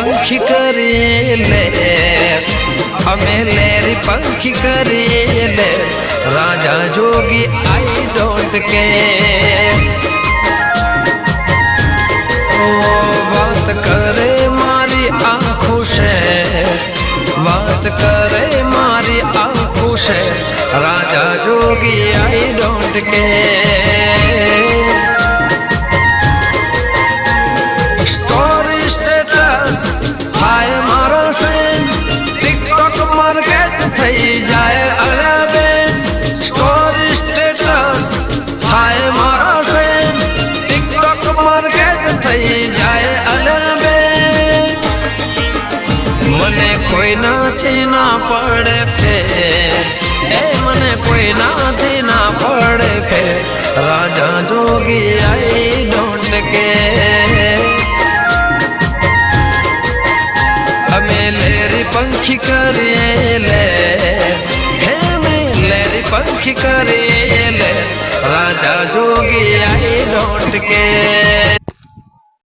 पंखी करिए ले अमे लेरी पंखी करिए ले राजा जोगी आई डोंट केयर बात करे मारी आंखों से बात करे मारी आंखों से राजा जोगी I don't care story status थाय मारो से टिकटॉक मार्केट थई जाए अलबे स्टोरी स्टेटस थाय मारो से टिकटॉक मार्केट थई जाए अलबे मने कोई ना थी ना पड़े फेर मने कोई ना थी ना पड़े फेर राजा जोगी आई डोंट केयर हमें लेरी पंखी करिए ले हमें लेरी पंखी करिए ले राजा जोगी आई डोंट केयर